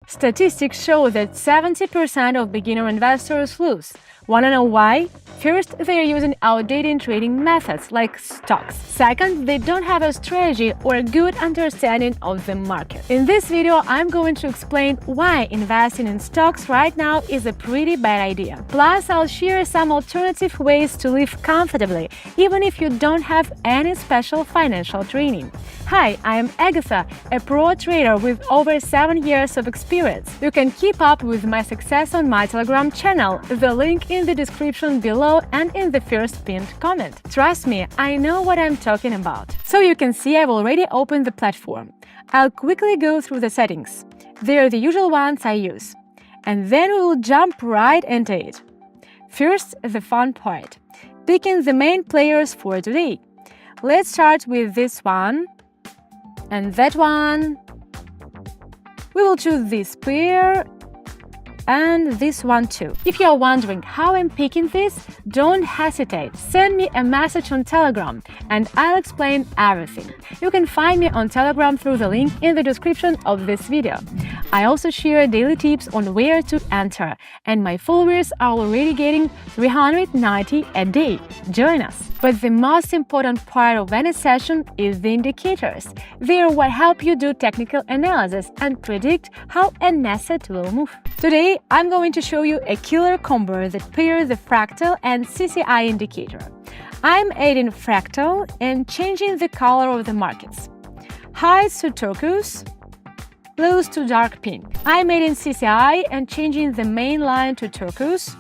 Statistics show that 70% of beginner investors lose. Wanna know why? First, they're using outdated trading methods like stocks. Second, they don't have a strategy or a good understanding of the market. In this video, I'm going to explain why investing in stocks right now is a pretty bad idea. Plus, I'll share some alternative ways to live comfortably, even if you don't have any special financial training. Hi, I am Agatha, a pro trader with over 7 years of experience. You can keep up with my success on my Telegram channel, the link in the description below and in the first pinned comment. Trust me, I know what I'm talking about. So you can see I've already opened the platform. I'll quickly go through the settings. They're the usual ones I use. And then we will jump right into it. First, the fun part. Picking the main players for today. Let's start with this one. And that one. We will choose this pair and this one too. If you are wondering how I'm picking this, don't hesitate. Send me a message on Telegram and I'll explain everything. You can find me on Telegram through the link in the description of this video. I also share daily tips on where to enter, and my followers are already getting 390 a day. Join us! But the most important part of any session is the indicators. They are what help you do technical analysis and predict how an asset will move. Today, I'm going to show you a killer combo that pairs the fractal and CCI indicator. I'm adding fractal and changing the color of the markets. Highs to turquoise, lows to dark pink. I'm adding CCI and changing the main line to turquoise,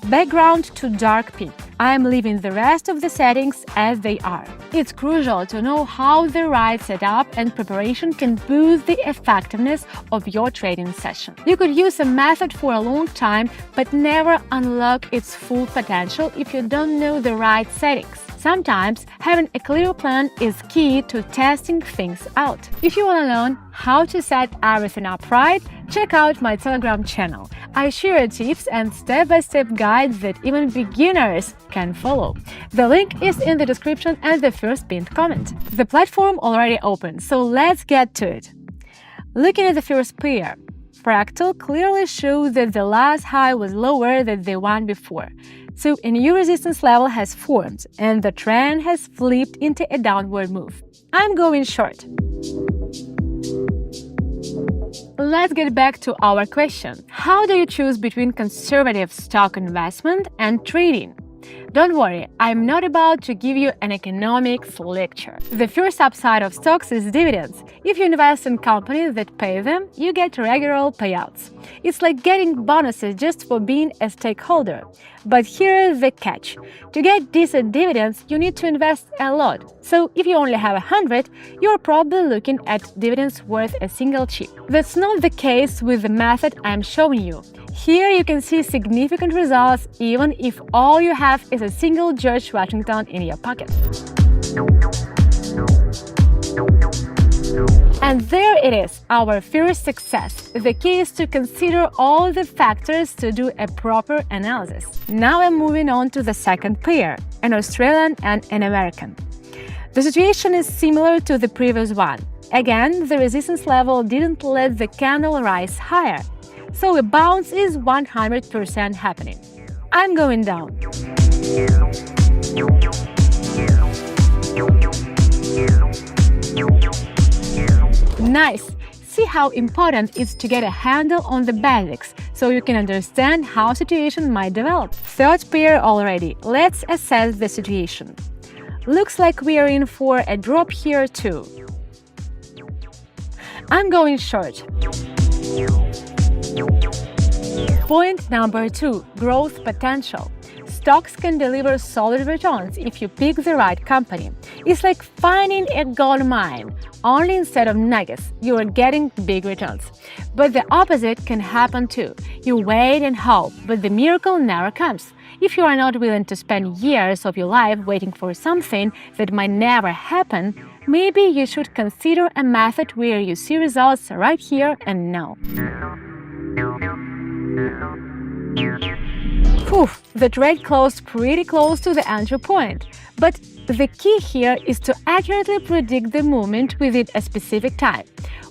background to dark pink. I'm leaving the rest of the settings as they are. It's crucial to know how the right setup and preparation can boost the effectiveness of your trading session. You could use a method for a long time, but never unlock its full potential if you don't know the right settings. Sometimes having a clear plan is key to testing things out. If you want to learn how to set everything up right, check out my Telegram channel. I share tips and step-by-step guides that even beginners can follow. The link is in the description and the first pinned comment. The platform already open, so let's get to it. Looking at the first pair, fractal clearly shows that the last high was lower than the one before. So a new resistance level has formed and the trend has flipped into a downward move. I'm going short. Let's get back to our question. How do you choose between conservative stock investment and trading? Don't worry, I'm not about to give you an economics lecture. The first upside of stocks is dividends. If you invest in companies that pay them, you get regular payouts. It's like getting bonuses just for being a stakeholder. But here is the catch. To get decent dividends, you need to invest a lot. So if you only have 100, you're probably looking at dividends worth a single chip. That's not the case with the method I'm showing you. Here you can see significant results even if all you have is a single George Washington in your pocket. And there it is, our first success. The key is to consider all the factors to do a proper analysis. Now I'm moving on to the second pair, an Australian and an American. The situation is similar to the previous one. Again, the resistance level didn't let the candle rise higher. So a bounce is 100% happening. I'm going down. Nice! See how important it is to get a handle on the basics, so you can understand how situation might develop. Third pair already. Let's assess the situation. Looks like we are in for a drop here too. I'm going short. Point number 2. Growth potential. Stocks can deliver solid returns if you pick the right company. It's like finding a gold mine, only instead of nuggets, you are getting big returns. But the opposite can happen too. You wait and hope, but the miracle never comes. If you are not willing to spend years of your life waiting for something that might never happen, maybe you should consider a method where you see results right here and now. Whew, the trade closed pretty close to the entry point. But the key here is to accurately predict the movement within a specific time.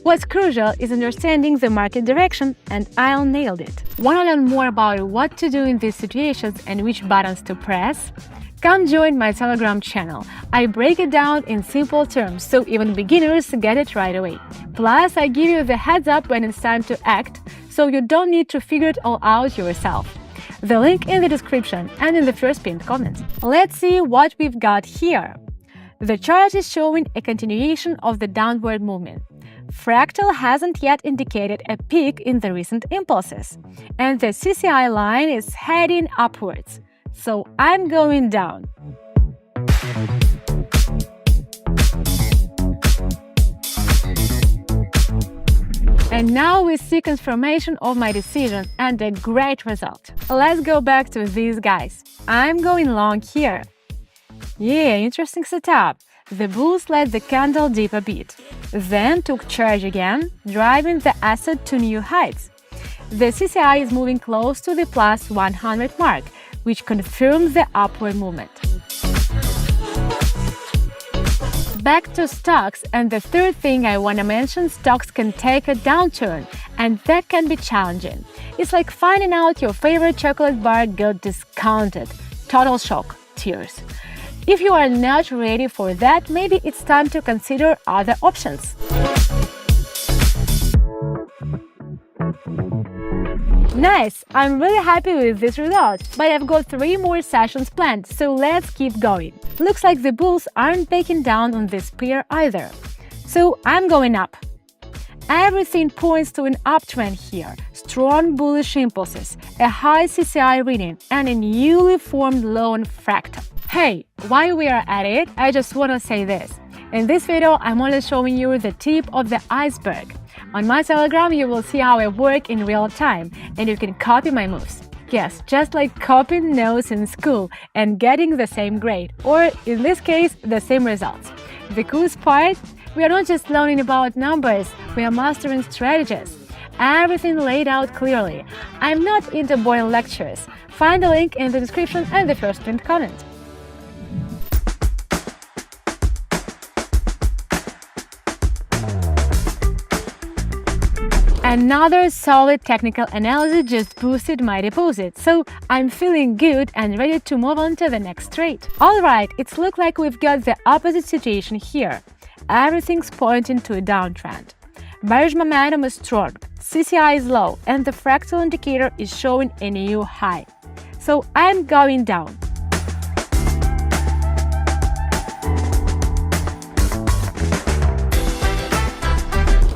What's crucial is understanding the market direction, and I nailed it. Want to learn more about what to do in these situations and which buttons to press? Come join my Telegram channel. I break it down in simple terms so even beginners get it right away. Plus, I give you the heads up when it's time to act, so you don't need to figure it all out yourself. The link in the description and in the first pinned comment. Let's see what we've got here. The chart is showing a continuation of the downward movement. Fractal hasn't yet indicated a peak in the recent impulses, and the CCI line is heading upwards. So I'm going down. And now we see confirmation of my decision and a great result. Let's go back to these guys. I'm going long here. Yeah, interesting setup. The bulls let the candle dip a bit, then took charge again, driving the asset to new heights. The CCI is moving close to the plus 100 mark, which confirms the upward movement. Back to stocks, and the third thing I want to mention, stocks can take a downturn, and that can be challenging. It's like finding out your favorite chocolate bar got discounted. Total shock, tears. If you are not ready for that, maybe it's time to consider other options. Nice! I'm really happy with this result, but I've got 3 more sessions planned, so let's keep going. Looks like the bulls aren't backing down on this pair either. So I'm going up. Everything points to an uptrend here. Strong bullish impulses, a high CCI reading, and a newly formed low on fractal. Hey, while we are at it, I just want to say this. In this video, I'm only showing you the tip of the iceberg. On my Telegram, you will see how I work in real time, and you can copy my moves. Yes, just like copying notes in school and getting the same grade, or in this case, the same results. The coolest part? We are not just learning about numbers, we are mastering strategies. Everything laid out clearly. I'm not into boring lectures. Find the link in the description and the first pinned comment. Another solid technical analysis just boosted my deposit, so I'm feeling good and ready to move on to the next trade. Alright, it's look like we've got the opposite situation here. Everything's pointing to a downtrend. Bearish momentum is strong, CCI is low, and the fractal indicator is showing a new high. So I'm going down.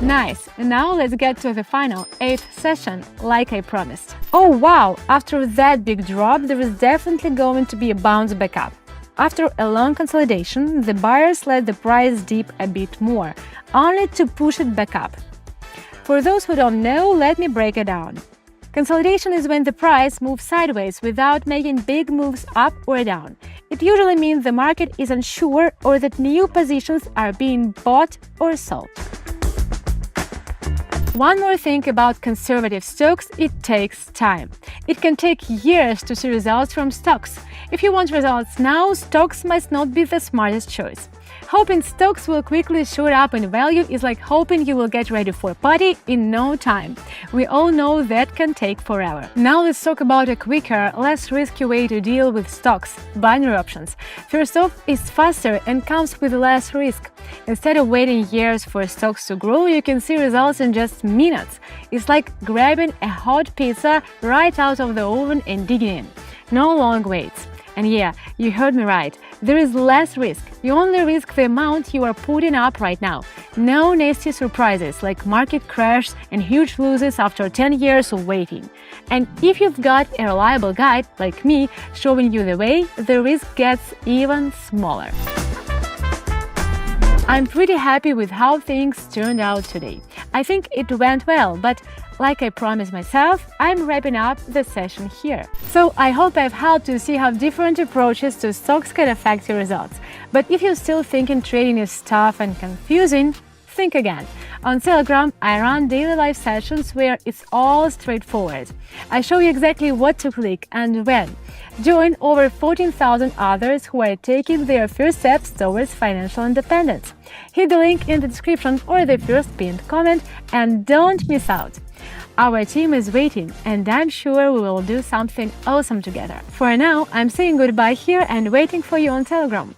Nice! Now let's get to the final, 8th session, like I promised. Oh wow! After that big drop, there is definitely going to be a bounce back up. After a long consolidation, the buyers let the price dip a bit more, only to push it back up. For those who don't know, let me break it down. Consolidation is when the price moves sideways without making big moves up or down. It usually means the market is unsure or that new positions are being bought or sold. One more thing about conservative stocks, it takes time. It can take years to see results from stocks. If you want results now, stocks might not be the smartest choice. Hoping stocks will quickly shoot up in value is like hoping you will get ready for a party in no time. We all know that can take forever. Now let's talk about a quicker, less risky way to deal with stocks – binary options. First off, it's faster and comes with less risk. Instead of waiting years for stocks to grow, you can see results in just minutes. It's like grabbing a hot pizza right out of the oven and digging in. No long waits. And yeah, you heard me right, there is less risk. You only risk the amount you are putting up right now. No nasty surprises like market crash and huge losses after 10 years of waiting. And if you've got a reliable guide like me showing you the way, the risk gets even smaller. I'm pretty happy with how things turned out today. I think it went well, but like I promised myself, I'm wrapping up the session here. So I hope I've helped you see how different approaches to stocks can affect your results. But if you're still thinking trading is tough and confusing, think again. On Telegram, I run daily live sessions where it's all straightforward. I show you exactly what to click and when. Join over 14,000 others who are taking their first steps towards financial independence. Hit the link in the description or the first pinned comment and don't miss out. Our team is waiting, and I'm sure we will do something awesome together. For now, I'm saying goodbye here and waiting for you on Telegram.